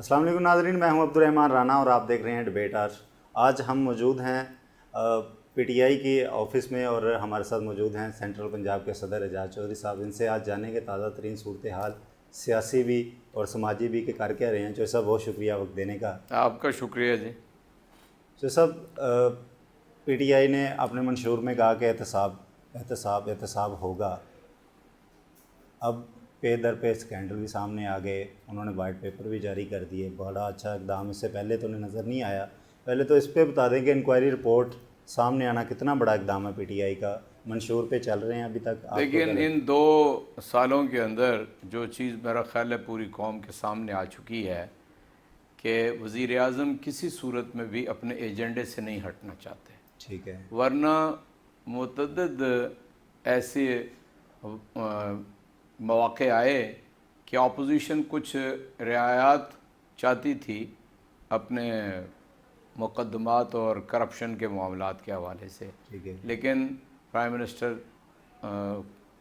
السلام علیکم ناظرین، میں ہوں عبدالرحمن رانا اور آپ دیکھ رہے ہیں ڈبیٹ آج ہم موجود ہیں پی ٹی آئی کی آفس میں اور ہمارے ساتھ موجود ہیں سینٹرل پنجاب کے صدر اعجاز چودھری صاحب۔ ان سے آج جانیں گے تازہ ترین صورتحال سیاسی بھی اور سماجی بھی کہ کر کیا رہے ہیں۔ چودھری صاحب بہت شکریہ وقت دینے کا۔ آپ کا شکریہ جی۔ چودھری صاحب، پی ٹی آئی نے اپنے منشور میں کہا کہ احتساب ہوگا۔ اب پے در پہ اسکینڈل بھی سامنے آ گئے، انہوں نے وائٹ پیپر بھی جاری کر دیے، بڑا اچھا اقدام اس سے پہلے تو نظر نہیں آیا۔ پہلے تو اس پہ بتا دیں کہ انکوائری رپورٹ سامنے آنا کتنا بڑا اقدام ہے پی ٹی آئی کا، منشور پہ چل رہے ہیں ابھی تک۔ لیکن ان 2 سالوں کے اندر جو چیز میرا خیال ہے پوری قوم کے سامنے آ چکی ہے کہ وزیر اعظم کسی صورت میں بھی اپنے ایجنڈے سے نہیں ہٹنا چاہتے۔ ٹھیک ہے، ورنہ متعدد ایسے مواقع آئے کہ اپوزیشن کچھ رعایات چاہتی تھی اپنے مقدمات اور کرپشن کے معاملات کے حوالے سے، ٹھیک ہے، لیکن پرائم منسٹر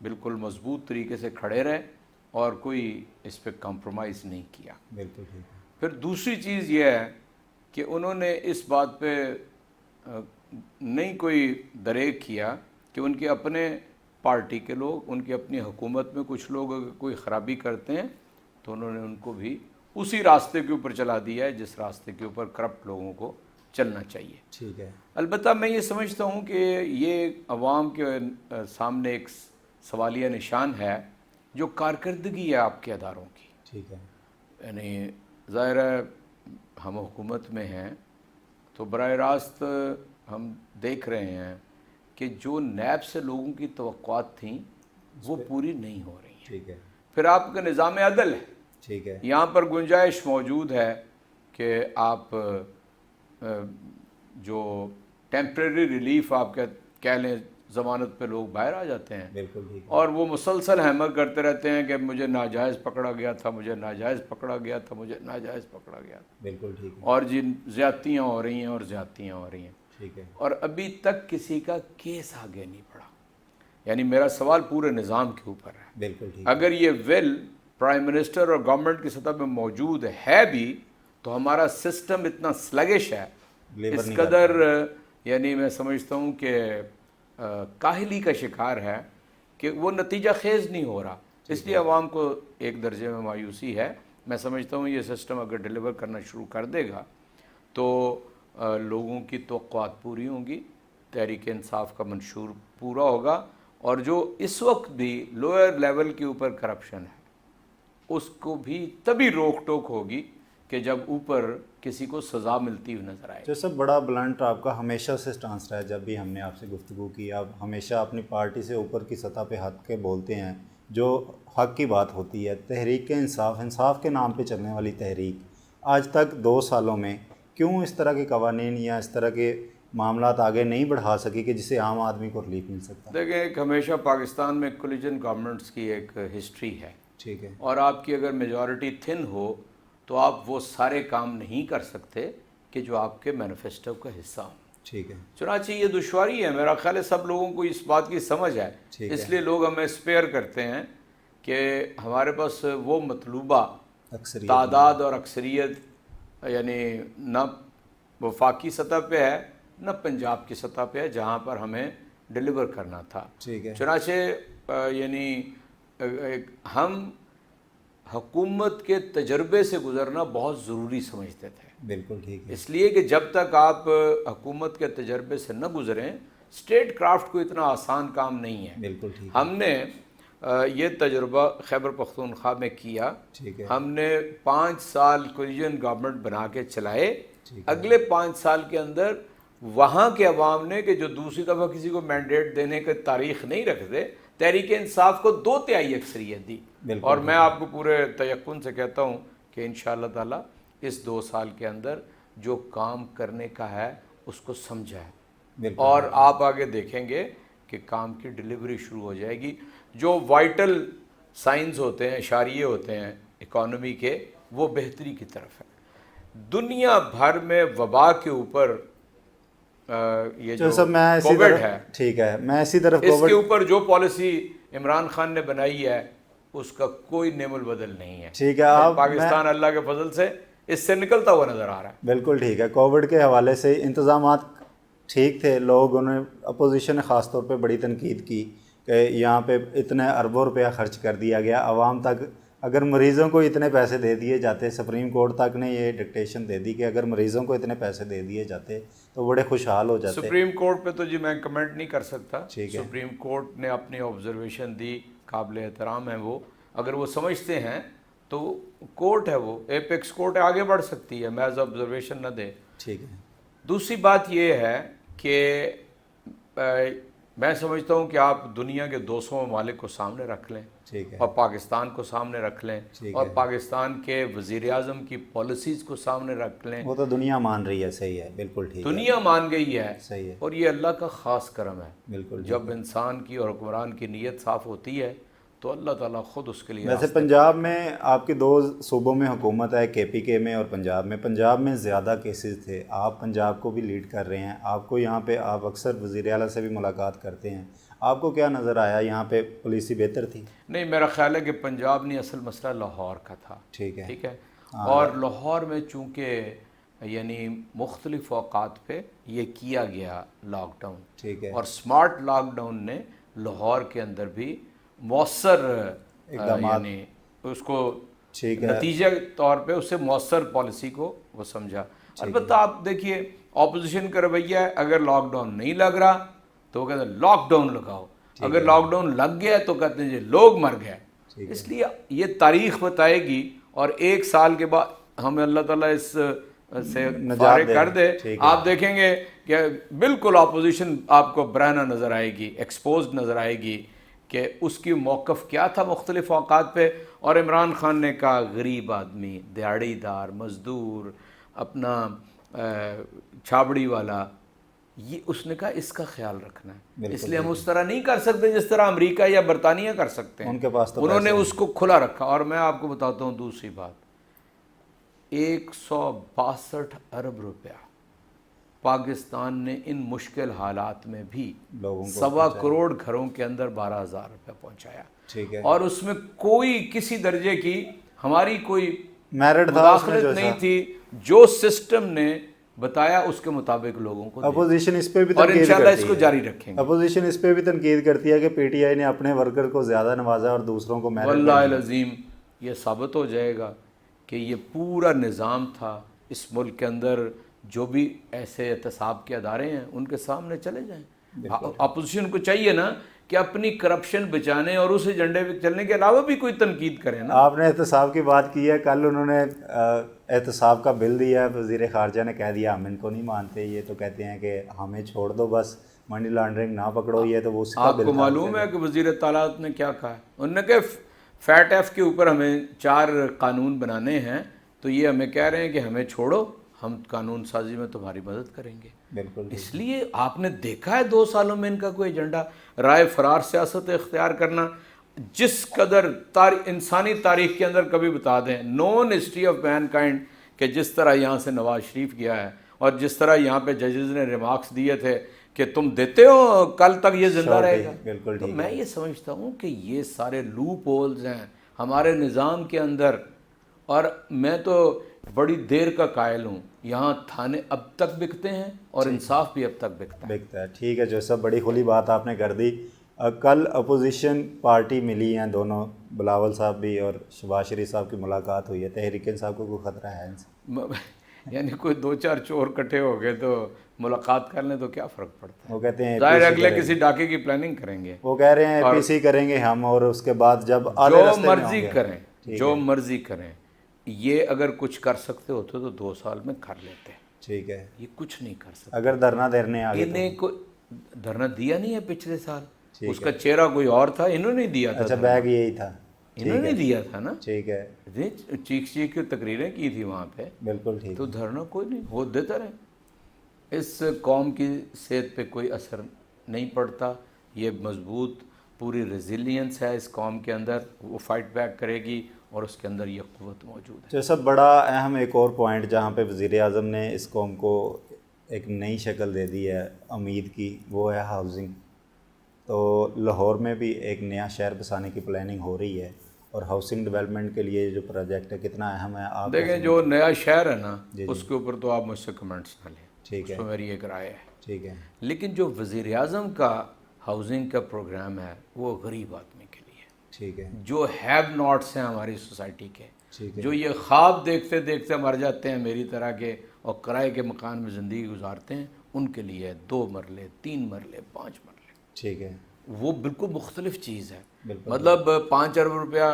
بالکل مضبوط طریقے سے کھڑے رہے اور کوئی اس پہ کمپرومائز نہیں کیا۔ بالکل ٹھیک ہے۔ پھر دوسری چیز یہ ہے کہ انہوں نے اس بات پہ نہیں کوئی دریغ کیا کہ ان کے اپنے پارٹی کے لوگ، ان کی اپنی حکومت میں کچھ لوگ اگر کوئی خرابی کرتے ہیں تو انہوں نے ان کو بھی اسی راستے کے اوپر چلا دیا ہے جس راستے کے اوپر کرپٹ لوگوں کو چلنا چاہیے۔ ٹھیک ہے، البتہ میں یہ سمجھتا ہوں کہ یہ عوام کے سامنے ایک سوالیہ نشان ہے جو کارکردگی ہے آپ کے اداروں کی۔ ٹھیک ہے، یعنی ظاہر ہے ہم حکومت میں ہیں تو براہ راست ہم دیکھ رہے ہیں کہ جو نیب سے لوگوں کی توقعات تھیں وہ پوری نہیں ہو رہی ہیں۔ ٹھیک ہے، پھر آپ کا نظام عدل ہے، ٹھیک ہے، یہاں پر گنجائش موجود ہے کہ آپ جو ٹیمپریری ریلیف آپ کہہ لیں، ضمانت پہ لوگ باہر آ جاتے ہیں بالکل ٹھیک ہے، اور وہ مسلسل ہیمر کرتے رہتے ہیں کہ مجھے ناجائز پکڑا گیا تھا، مجھے ناجائز پکڑا گیا تھا، مجھے ناجائز پکڑا گیا تھا، بالکل ٹھیک ہے، اور جن زیادتیاں ہو رہی ہیں اور زیادتیاں ہو رہی ہیں، ٹھیک ہے، اور ابھی تک کسی کا کیس آگے نہیں بڑھا۔ یعنی میرا سوال پورے نظام کے اوپر ہے۔ بالکل ٹھیک ہے، اگر یہ ول پرائم منسٹر اور گورنمنٹ کی سطح پہ موجود ہے بھی تو ہمارا سسٹم اتنا سلگش ہے، لیبر اس نہیں قدر یعنی میں سمجھتا ہوں کہ کاہلی کا شکار ہے کہ وہ نتیجہ خیز نہیں ہو رہا۔ اس لیے عوام کو ایک درجے میں مایوسی ہے۔ میں سمجھتا ہوں یہ سسٹم اگر ڈیلیور کرنا شروع کر دے گا تو لوگوں کی توقعات پوری ہوں گی، تحریک انصاف کا منشور پورا ہوگا، اور جو اس وقت بھی لوئر لیول کے اوپر کرپشن ہے اس کو بھی تبھی روک ٹوک ہوگی کہ جب اوپر کسی کو سزا ملتی ہوئی نظر آئے۔ جو سب بڑا بلنٹ آپ کا ہمیشہ سے سٹانس رہا ہے، جب بھی ہم نے آپ سے گفتگو کی آپ ہمیشہ اپنی پارٹی سے اوپر کی سطح پہ ہٹ کے بولتے ہیں، جو حق کی بات ہوتی ہے۔ تحریک انصاف کے نام پہ چلنے والی تحریک آج تک 2 سالوں میں کیوں اس طرح کے قوانین یا اس طرح کے معاملات آگے نہیں بڑھا سکی کہ جسے عام آدمی کو ریلیف مل سکتا؟ دیکھیں، ایک ہمیشہ پاکستان میں کولیجن گورنمنٹس کی ایک ہسٹری ہے، ٹھیک ہے، اور آپ کی اگر میجورٹی تھن ہو تو آپ وہ سارے کام نہیں کر سکتے کہ جو آپ کے مینیفیسٹو کا حصہ ہوں۔ ٹھیک ہے، چنانچہ یہ دشواری ہے، میرا خیال ہے سب لوگوں کو اس بات کی سمجھ ہے، ٹھیک ہے، اس لیے لوگ ہمیں اسپیئر کرتے ہیں کہ ہمارے پاس وہ مطلوبہ اکثریت تعداد اور اکثریت یعنی نہ وفاقی سطح پہ ہے نہ پنجاب کی سطح پہ ہے جہاں پر ہمیں ڈیلیور کرنا تھا۔ ٹھیک ہے، چنانچہ یعنی ہم حکومت کے تجربے سے گزرنا بہت ضروری سمجھتے تھے، بالکل ٹھیک ہے، اس لیے کہ جب تک آپ حکومت کے تجربے سے نہ گزریں، اسٹیٹ کرافٹ کو اتنا آسان کام نہیں ہے۔ بالکل ٹھیک ہے، ہم نے یہ تجربہ خیبر پختونخوا میں کیا، ٹھیک ہے، ہم نے 5 سال کولیجن گورنمنٹ بنا کے چلائے۔ ٹھیک ہے، اگلے 5 سال کے اندر وہاں کے عوام نے کہ جو دوسری دفعہ کسی کو مینڈیٹ دینے کی تاریخ نہیں رکھتے، تحریک انصاف کو 2/3 اکثریت دی، بالکل اور میں آپ کو پورے تیقن سے کہتا ہوں کہ انشاءاللہ تعالی اس 2 سال کے اندر جو کام کرنے کا ہے اس کو سمجھا ہے، بالکل، اور آپ آگے دیکھیں گے کہ کام کی ڈیلیوری شروع ہو جائے گی۔ جو وائٹل سائنز ہوتے ہیں، اشاریے ہوتے ہیں اکانومی کے، وہ بہتری کی طرف ہے۔ دنیا بھر میں وبا کے اوپر یہ جو سب میں اسی کووڈ طرف ہے، ٹھیک ہے، میں اسی طرف اس کے اوپر جو پالیسی عمران خان نے بنائی ہے اس کا کوئی نعم البدل نہیں ہے۔ ٹھیک ہے، آپ پاکستان اللہ کے فضل سے اس سے نکلتا ہوا نظر آ رہا ہے. بالکل ٹھیک ہے. کووڈ کے حوالے سے انتظامات ٹھیک تھے. لوگوں نے اپوزیشن نے خاص طور پہ بڑی تنقید کی کہ یہاں پہ اتنے اربوں روپیہ خرچ کر دیا گیا عوام تک. اگر مریضوں کو اتنے پیسے دے دیے جاتے, سپریم کورٹ تک نے یہ ڈکٹیشن دے دی کہ اگر مریضوں کو اتنے پیسے دے دیے جاتے تو بڑے خوشحال ہو جاتے. سپریم کورٹ پہ تو جی میں کمنٹ نہیں کر سکتا. ٹھیک ہے. سپریم کورٹ نے اپنی آبزرویشن دی, قابل احترام ہے وہ. اگر وہ سمجھتے ہیں تو کورٹ ہے, وہ ایپیکس کورٹ ہے, آگے بڑھ سکتی ہے, محض آبزرویشن نہ دے. ٹھیک ہے. دوسری بات یہ ہے کہ میں سمجھتا ہوں کہ آپ دنیا کے 200 ممالک کو سامنے رکھ لیں ٹھیک ہے. اور پاکستان کو سامنے رکھ لیں اور پاکستان کے وزیر اعظم کی پالیسیز کو سامنے رکھ لیں. وہ تو دنیا مان رہی ہے. صحیح ہے, بالکل ٹھیک ہے. دنیا مان گئی ہے. صحیح ہے. اور یہ اللہ کا خاص کرم ہے. بالکل. جب انسان کی اور حکمران کی نیت صاف ہوتی ہے تو اللہ تعالیٰ خود اس کے لیے. ویسے پنجاب میں آپ کے 2 صوبوں میں حکومت ہے, کے پی کے میں اور پنجاب میں. پنجاب میں زیادہ کیسز تھے. آپ پنجاب کو بھی لیڈ کر رہے ہیں. آپ کو یہاں پہ, آپ اکثر وزیر اعلیٰ سے بھی ملاقات کرتے ہیں, آپ کو کیا نظر آیا یہاں پہ پالیسی بہتر تھی؟ نہیں, میرا خیال ہے کہ پنجاب نہیں, اصل مسئلہ لاہور کا تھا. ٹھیک ہے. ٹھیک ہے. اور لاہور میں چونکہ یعنی مختلف اوقات پہ یہ کیا گیا لاک ڈاؤن. ٹھیک ہے. اور سمارٹ لاک ڈاؤن نے لاہور کے اندر بھی مؤثر یعنی اس کو نتیجہ طور پہ اسے مؤثر پالیسی کو وہ سمجھا. البتہ آپ دیکھیے اپوزیشن کا رویہ ہے, اگر لاک ڈاؤن نہیں لگ رہا تو وہ کہتے ہیں لاک ڈاؤن لگاؤ, اگر لاک ڈاؤن لگ گیا تو کہتے ہیں جی لوگ مر گئے. اس لیے یہ تاریخ بتائے گی, اور 1 سال کے بعد ہمیں اللہ تعالیٰ اس سے فارغ کر دے, آپ دیکھیں گے کہ بالکل اپوزیشن آپ کو برہنہ نظر آئے گی, ایکسپوزڈ نظر آئے گی کہ اس کی موقف کیا تھا مختلف اوقات پہ. اور عمران خان نے کہا غریب آدمی, دیہڑی دار, مزدور, اپنا چھابڑی والا, یہ اس نے کہا اس کا خیال رکھنا ہے. اس لیے ہم اس طرح نہیں کر سکتے جس طرح امریکہ یا برطانیہ کر سکتے ہیں. ان کے پاس تو انہوں نے اس کو کھلا رکھا. اور میں آپ کو بتاتا ہوں دوسری بات, 162 ارب روپیہ پاکستان نے ان مشکل حالات میں بھی 1.25 کروڑ گھروں کے اندر 12,000 روپیہ پہنچایا. ٹھیک ہے. اور اس میں کوئی کسی درجے کی ہماری کوئی مداخلت نہیں تھی. جو سسٹم نے بتایا اس کے مطابق لوگوں کو اپوزیشن اس پہ بھی اور انشاءاللہ اس کو جاری رکھیں گے. اپوزیشن اس پہ بھی تنقید کرتی ہے کہ پی ٹی آئی نے اپنے ورکر کو زیادہ نوازا اور دوسروں کو میرٹ. واللہ العظیم یہ ثابت ہو جائے گا کہ یہ پورا نظام تھا. اس ملک کے اندر جو بھی ایسے احتساب کے ادارے ہیں ان کے سامنے چلے جائیں. اپوزیشن کو چاہیے نا کہ اپنی کرپشن بچانے اور اس ایجنڈے پہ چلنے کے علاوہ بھی کوئی تنقید کریں نا. آپ نے احتساب کی بات کی ہے, کل انہوں نے احتساب کا بل دیا ہے, وزیر خارجہ نے کہہ دیا ہم ان کو نہیں مانتے, یہ تو کہتے ہیں کہ ہمیں چھوڑ دو بس, منی لانڈرنگ نہ پکڑو. یہ تو وہ اس کا آپ کو معلوم ہے کہ وزیر اطلاعات نے کیا کہا ہے؟ انہوں نے کہا فیٹ ایف کے اوپر ہمیں 4 قانون بنانے ہیں, تو یہ ہمیں کہہ رہے ہیں کہ ہمیں چھوڑو, ہم قانون سازی میں تمہاری مدد کریں گے. بالکل. اس لیے آپ نے دیکھا ہے 2 سالوں میں ان کا کوئی ایجنڈا, رائے فرار سیاست اختیار کرنا. جس قدر انسانی تاریخ کے اندر کبھی بتا دیں, نون ہسٹری آف مین کائنڈ, کہ جس طرح یہاں سے نواز شریف گیا ہے اور جس طرح یہاں پہ ججز نے ریمارکس دیے تھے کہ تم دیتے ہو کل تک یہ زندہ رہے گا. بالکل. تو میں یہ سمجھتا ہوں کہ یہ سارے لوپ ہولز ہیں ہمارے نظام کے اندر. اور میں تو بڑی دیر کا قائل ہوں, یہاں تھانے اب تک بکتے ہیں اور انصاف بھی اب تک بکتا ہے. ٹھیک ہے, جو سب بڑی کھلی بات آپ نے کر دی. کل اپوزیشن پارٹی ملی ہیں دونوں, بلاول صاحب بھی اور شہباز شریف صاحب کی ملاقات ہوئی ہے. تحریک انصاف کو کوئی خطرہ ہے ان سے؟ یعنی کوئی 2-4 چور کٹھے ہو گئے تو ملاقات کر لیں تو کیا فرق پڑتا ہے؟ وہ کہتے ہیں ظاہر اگلے کسی ڈاکے کی پلاننگ کریں گے. وہ کہہ رہے ہیں اے پی سی کریں گے ہم, اور اس کے بعد جب جو مرضی کریں, جو مرضی کریں. یہ اگر کچھ کر سکتے ہوتے تو 2 سال میں کر لیتے. ٹھیک ہے. یہ کچھ نہیں کر سکتے. اگر دھرنا دینے آگے, انہیں کوئی دھرنا دیا نہیں ہے پچھلے سال, اس کا چہرہ کوئی اور تھا, انہوں نے دیا تھا. اچھا, بیگ یہی تھا, انہوں نے دیا تھا نا. ٹھیک ہے. چیخ کی تقریریں کی تھی وہاں پہ. بالکل ٹھیک. تو دھرنا کوئی نہیں ہو دیتا رہے. اس قوم کی صحت پہ کوئی اثر نہیں پڑتا. یہ مضبوط پوری ریزیلینس ہے اس قوم کے اندر, وہ فائٹ بیک کرے گی اور اس کے اندر یہ قوت موجود ہے. جیسا بڑا اہم ایک اور پوائنٹ جہاں پہ وزیر اعظم نے اس قوم کو ایک نئی شکل دے دی ہے امید کی, وہ ہے ہاؤسنگ. تو لاہور میں بھی ایک نیا شہر بسانے کی پلاننگ ہو رہی ہے, اور ہاؤسنگ ڈیولپمنٹ کے لیے جو پروجیکٹ ہے کتنا اہم ہے آپ دیکھیں جو نیا شہر ہے نا جی اس کے اوپر تو آپ مجھ سے کمنٹس نہ لیں، ٹھیک اس ہے میں میری ایک رائے ہے، ٹھیک ہے لیکن جو وزیر اعظم کا ہاؤسنگ کا پروگرام ہے وہ غریب آدمی کے لیے، ٹھیک ہے جو ہیو ناٹس ہیں ہماری سوسائٹی کے، ٹھیک ہے جو یہ خواب دیکھتے دیکھتے مر جاتے ہیں میری طرح کے اور کرائے کے مکان میں زندگی گزارتے ہیں، ان کے لیے 2 مرلے 3 مرلے 5 مرلے، ٹھیک ہے وہ بالکل مختلف چیز ہے۔ بالکل مطلب 5 ارب روپیہ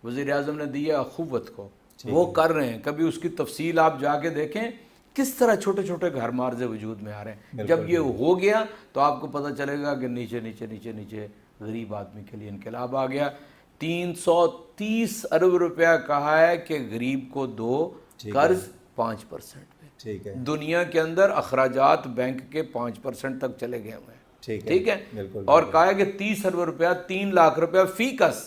وزیر اعظم نے دیا اخوت کو، وہ کر رہے ہیں، کبھی اس کی تفصیل آپ جا کے دیکھیں کس طرح چھوٹے چھوٹے گھر مارزے وجود میں آ رہے ہیں۔ جب یہ ہو گیا تو آپ کو پتہ چلے گا کہ نیچے نیچے نیچے نیچے غریب آدمی کے لیے انقلاب آ گیا۔ 330 ارب روپیہ کہا ہے کہ غریب کو دو، قرض 5% پہ۔ ٹھیک ہے دنیا کے اندر اخراجات بینک کے 5% تک چلے گئے ہوئے ہیں، ٹھیک ہے، بالکل اور کہا ہے کہ 30 ارب روپیہ 3 لاکھ روپیہ فی کس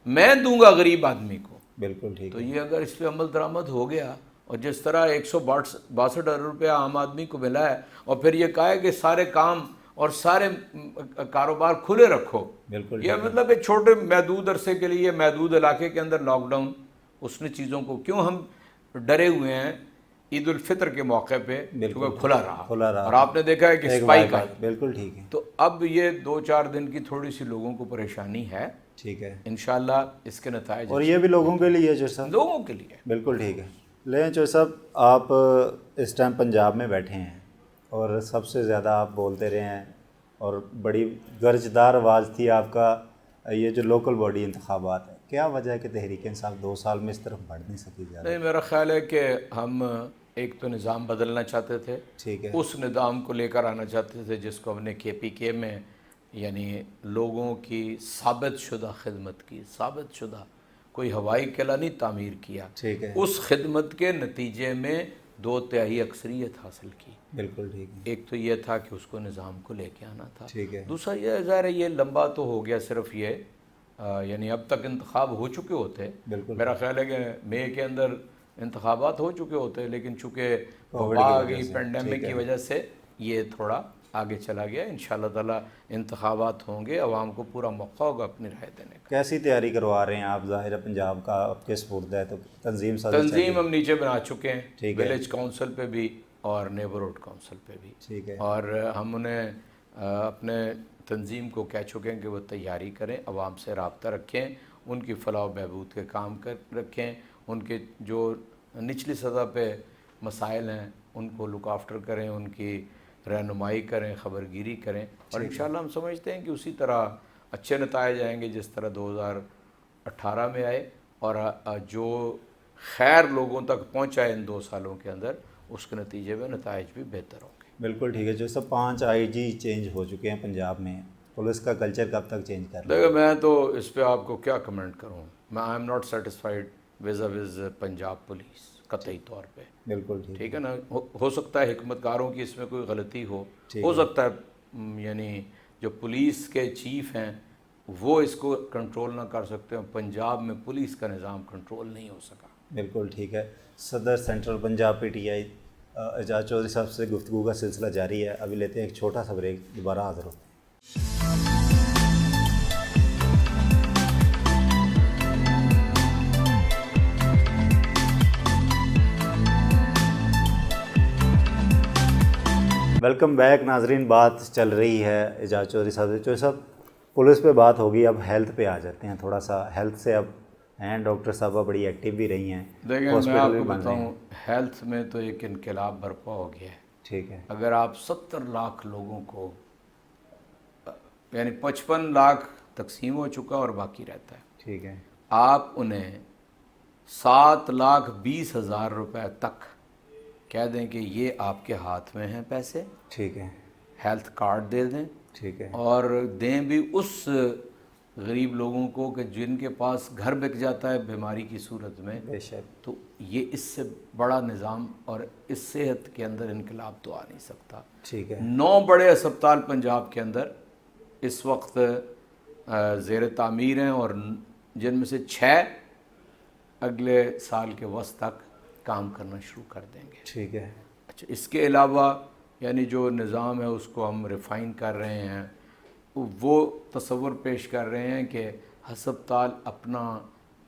میں دوں گا غریب آدمی کو۔ بالکل ٹھیک تو ہے یہ اگر اس پہ عمل درآمد ہو گیا اور جس طرح 162 ارب روپیہ عام آدمی کو ملا ہے، اور پھر یہ کہا ہے کہ سارے کام اور سارے کاروبار کھلے رکھو، بالکل یہ مطلب ایک چھوٹے محدود عرصے کے لیے محدود علاقے کے اندر لاک ڈاؤن، اس نے چیزوں کو کیوں ہم ڈرے ہوئے ہیں عید الفطر کے موقع پہ کیونکہ کھلا رہا اور آپ نے دیکھا ہے کہ اسپائک آئی۔ بالکل ٹھیک ہے تو اب یہ 2-4 دن کی تھوڑی سی لوگوں کو پریشانی ہے، ٹھیک ہے انشاءاللہ اس کے نتائج اور یہ بھی لوگوں کے لیے جو صاحب لوگوں کے لیے۔ بالکل ٹھیک ہے۔ لیکن جو صاحب آپ اس ٹائم پنجاب میں بیٹھے ہیں اور سب سے زیادہ آپ بولتے رہے ہیں اور بڑی گرجدار آواز تھی آپ کا یہ جو لوکل باڈی انتخابات ہے، کیا وجہ ہے کہ تحریک انصاف 2 سال میں اس طرف بڑھ نہیں سکی زیادہ؟ نہیں، میرا خیال ہے کہ ہم ایک تو نظام بدلنا چاہتے تھے، ٹھیک ہے اس نظام کو لے کر آنا چاہتے تھے جس کو ہم نے KPK میں یعنی لوگوں کی ثابت شدہ خدمت کی، ثابت شدہ کوئی ہوائی قلعہ نہیں تعمیر کیا، ٹھیک ہے اس خدمت کے نتیجے میں 2/3 اکثریت حاصل کی۔ بالکل ٹھیک ہے ایک تو یہ تھا کہ اس کو نظام کو لے کے آنا تھا، ٹھیک ہے دوسرا یہ ظاہر ہے یہ لمبا تو ہو گیا، صرف یہ یعنی اب تک انتخاب ہو چکے ہوتے، بالکل میرا خیال ہے کہ مئی کے اندر انتخابات ہو چکے ہوتے، لیکن چونکہ کووڈ وبا کی آ وجہ گئی سے، پینڈیمک ٹھیک کی ہے وجہ سے یہ تھوڑا آگے چلا گیا۔ انشاءاللہ تعالیٰ انتخابات ہوں گے، عوام کو پورا موقع ہوگا اپنی رائے دینے کا۔ کیسی تیاری کروا رہے ہیں آپ؟ ظاہر ہے پنجاب کا آپ کے سپرد ہے تو تنظیم سازی چل رہی تنظیم ہے۔ ہم نیچے بنا چکے ہیں، ٹھیک ہے ولیج کونسل پہ بھی اور نیبرہڈ کونسل پہ بھی، ٹھیک ہے اور ہم انہیں اپنے تنظیم کو کہہ چکے ہیں کہ وہ تیاری کریں، عوام سے رابطہ رکھیں، ان کی فلاح و بہبود کے کام رکھیں، ان کے جو نچلی سطح پہ مسائل ہیں ان کو لک آفٹر کریں، ان کی رہنمائی کریں، خبر گیری کریں، اور انشاءاللہ ہم سمجھتے ہیں کہ اسی طرح اچھے نتائج آئیں گے جس طرح 2018 میں آئے، اور جو خیر لوگوں تک پہنچا ہے ان 2 سالوں کے اندر اس کے نتیجے میں نتائج بھی بہتر ہوں گے۔ بالکل ٹھیک ہے۔ جو سب 5 IG چینج ہو چکے ہیں پنجاب میں، پولیس کا کلچر کب تک چینج کر رہے دیکھیں میں تو اس پہ آپ کو کیا کمنٹ کروں، میں I am not satisfied was Punjab police قطعی طور پہ، بالکل ٹھیک ٹھیک ہے نا، ہو سکتا ہے حکمت کاروں کی اس میں کوئی غلطی ہو سکتا ہے یعنی جو پولیس کے چیف ہیں وہ اس کو کنٹرول نہ کر سکتے ہیں، پنجاب میں پولیس کا نظام کنٹرول نہیں ہو سکا۔ بالکل ٹھیک ہے۔ صدر سینٹرل پنجاب PTI اعجاز چودھری صاحب سے گفتگو کا سلسلہ جاری ہے، ابھی لیتے ہیں ایک چھوٹا سا بریک، دوبارہ حاضر ہوتے ہیں۔ ویلکم بیک ناظرین، بات چل رہی ہے اعجاز چودھری صاحب سے۔ چودھری صاحب پولیس پہ بات ہوگی، اب ہیلتھ پہ آ جاتے ہیں تھوڑا سا۔ ہیلتھ سے اب ہیں ڈاکٹر صاحبہ بڑی ایکٹیو بھی رہی ہیں، دیکھیں میں آپ کو بتاؤں ہیلتھ میں تو ایک انقلاب برپا ہو گیا ہے۔ ٹھیک ہے اگر آپ 70 لاکھ لوگوں کو یعنی 55 لاکھ تقسیم ہو چکا اور باقی رہتا ہے، ٹھیک ہے آپ انہیں 7,20,000 روپے تک کہہ دیں کہ یہ آپ کے ہاتھ میں ہیں پیسے، ٹھیک ہے ہیلتھ کارڈ دے دیں، ٹھیک ہے اور دیں بھی اس غریب لوگوں کو کہ جن کے پاس گھر بک جاتا ہے بیماری کی صورت میں، بے شک تو یہ اس سے بڑا نظام اور اس صحت کے اندر انقلاب تو آ نہیں سکتا۔ ٹھیک ہے 9 بڑے اسپتال پنجاب کے اندر اس وقت زیر تعمیر ہیں، اور جن میں سے 6 اگلے سال کے وسط تک کام کرنا شروع کر دیں گے۔ ٹھیک ہے اچھا، اس کے علاوہ یعنی جو نظام ہے اس کو ہم ریفائن کر رہے ہیں، وہ تصور پیش کر رہے ہیں کہ ہسپتال اپنا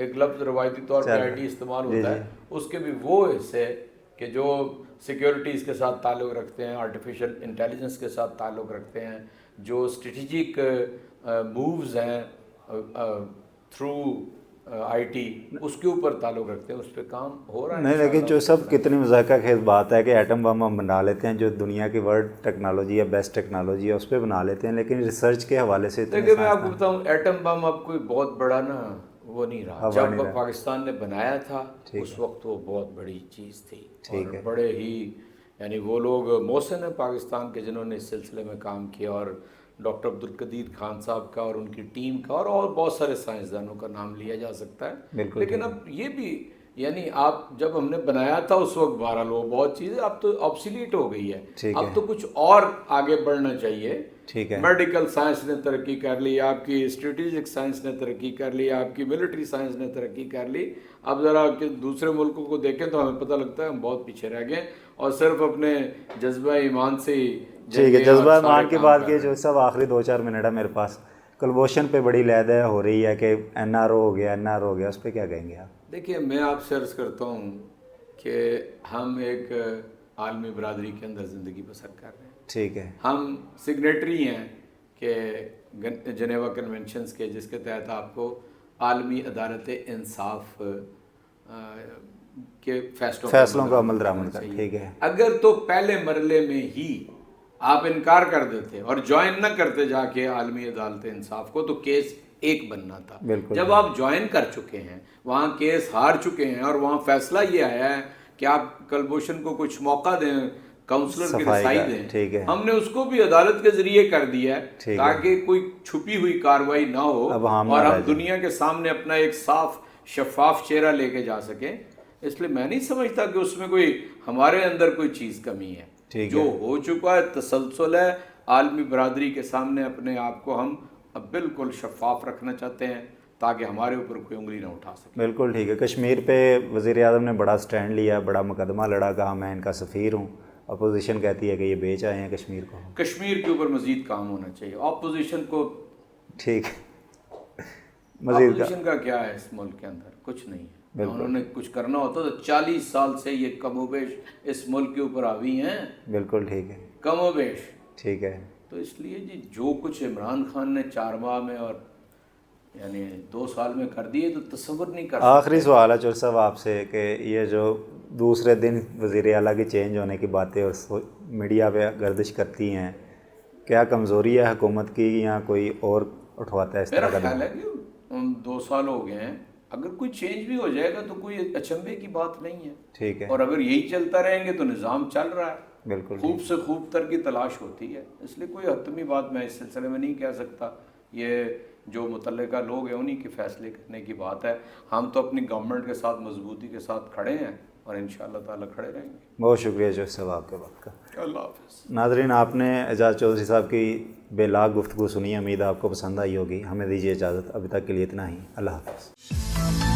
ایک لفظ روایتی طور پہ آئی ٹی استعمال ہوتا ہے، اس کے بھی وہ حصے کہ جو سیکیورٹیز کے ساتھ تعلق رکھتے ہیں، آرٹیفیشل انٹیلیجنس کے ساتھ تعلق رکھتے ہیں، جو اسٹریٹجک مووز ہیں تھرو آئی ٹی، اس کے اوپر تعلق رکھتے ہیں، اس پہ کام ہو رہا ہے. نہیں لیکن جو سب کتنی مذاکرہ خیز بات ہے کہ ایٹم بم ہم بنا لیتے ہیں، جو دنیا کی ورلڈ ٹیکنالوجی ہے، بیسٹ ٹیکنالوجی ہے، اس پہ بنا لیتے ہیں، لیکن ریسرچ کے حوالے سے دیکھیں میں آپ کو بتاؤں ایٹم بم اب کوئی بہت بڑا نا وہ نہیں رہا. جب پاکستان نے بنایا تھا اس وقت وہ بہت بڑی چیز تھی، اور بڑے ہی یعنی وہ لوگ محسن ہیں پاکستان کے جنہوں نے اس سلسلے میں کام کیا، اور ڈاکٹر عبدالقدیر خان صاحب کا اور ان کی ٹیم کا اور بہت سارے سائنسدانوں کا نام لیا جا سکتا ہے. لیکن اب یہ بھی یعنی آپ جب ہم نے بنایا تھا اس وقت بہرحال وہ بہت چیزیں اب تو آبسلیٹ ہو گئی ہے، اب تو کچھ اور آگے بڑھنا چاہیے. میڈیکل سائنس نے ترقی کر لی، آپ کی اسٹریٹجک سائنس نے ترقی کر لی، آپ کی ملٹری سائنس نے ترقی کر لی. اب ذرا کہ دوسرے ملکوں کو دیکھیں تو ہمیں پتہ لگتا ہے ہم بہت پیچھے رہ گئے اور صرف اپنے جذبہ ایمان سے ہی. ٹھیک ہے، جذبہ ایمان کی بات کی جو سب آخری 2-4 منٹ ہے میرے پاس. کلبوشن پہ بڑی لہد ہو رہی ہے کہ این آر او ہو گیا، این آر او ہو گیا، اس پہ کیا کہیں گے آپ؟ دیکھیے میں آپ سے عرض کرتا ہوں کہ ہم ایک عالمی برادری کے اندر زندگی بسر کر رہے ہیں. ٹھیک ہے، ہم سگنیٹری ہیں کہ جنیوا کنونشنز کے، جس کے تحت آپ کو عالمی عدالت انصاف کے فیصلوں کا عمل درآمد کرنا. ٹھیک ہے، اگر تو پہلے مرحلے میں ہی آپ انکار کر دیتے اور جوائن نہ کرتے جا کے عالمی عدالت انصاف کو تو کیس ایک بننا تھا. جب آپ جوائن کر چکے ہیں، وہاں کیس ہار چکے ہیں اور وہاں فیصلہ یہ آیا ہے کہ آپ کلبھوشن کو کچھ موقع دیں، کاؤنسلر کی رسائی دیں، ہم نے اس کو بھی عدالت کے ذریعے کر دیا ہے تاکہ کوئی چھپی ہوئی کارروائی نہ ہو اور ہم دنیا کے سامنے اپنا ایک صاف شفاف چہرہ لے کے جا سکیں. اس لیے میں نہیں سمجھتا کہ اس میں کوئی ہمارے اندر کوئی چیز کمی ہے. جو ہو چکا ہے تسلسل ہے. عالمی برادری کے سامنے اپنے آپ کو ہم اب بالکل شفاف رکھنا چاہتے ہیں تاکہ ہمارے اوپر کوئی انگلی نہ اٹھا سکے. بالکل ٹھیک ہے. کشمیر پہ وزیر اعظم نے بڑا سٹینڈ لیا، بڑا مقدمہ لڑا، کہا میں ان کا سفیر ہوں. اپوزیشن کہتی ہے کہ یہ بیچ آئے ہیں کشمیر کو. کشمیر کے اوپر مزید کام ہونا چاہیے. اپوزیشن کو ٹھیک اپوزیشن کا کیا ہے اس ملک کے اندر؟ کچھ نہیں ہے. انہوں نے کچھ کرنا ہوتا تو 40 سال سے یہ کم و بیش اس ملک کے اوپر حاوی ہیں. بالکل ٹھیک ہے، کم و بیش. ٹھیک ہے. تو اس لیے جی جو کچھ عمران خان نے 4 ماہ میں اور یعنی 2 سال میں کر دیے تو تصور نہیں کر سکتے. آخری سوال ہے چور صاحب آپ سے کہ یہ جو دوسرے دن وزیر اعلیٰ کی چینج ہونے کی باتیں اور میڈیا پہ گردش کرتی ہیں، کیا کمزوری ہے حکومت کی یا کوئی اور اٹھواتا ہے اس طرح کا؟ میرا خیال ہے کہ 2 سال ہو گئے ہیں، اگر کوئی چینج بھی ہو جائے گا تو کوئی اچنبھے کی بات نہیں ہے. ٹھیک ہے. اور اگر یہی چلتا رہیں گے تو نظام چل رہا ہے. بالکل خوب سے خوب تر کی تلاش ہوتی ہے. اس لیے کوئی حتمی بات میں اس سلسلے میں نہیں کہہ سکتا. یہ جو متعلقہ لوگ ہیں انہی کے فیصلے کرنے کی بات ہے. ہم تو اپنی گورنمنٹ کے ساتھ مضبوطی کے ساتھ کھڑے ہیں اور انشاءاللہ تعالیٰ کھڑے رہیں گے. بہت شکریہ جو صاحب آپ کے وقت کا. اللہ حافظ. ناظرین، آپ نے اعجاز چودھری صاحب کی بے لاگ گفتگو سنی، امید آپ کو پسند آئی ہوگی. ہمیں دیجیے اجازت، ابھی تک کے لیے اتنا ہی. اللہ حافظ.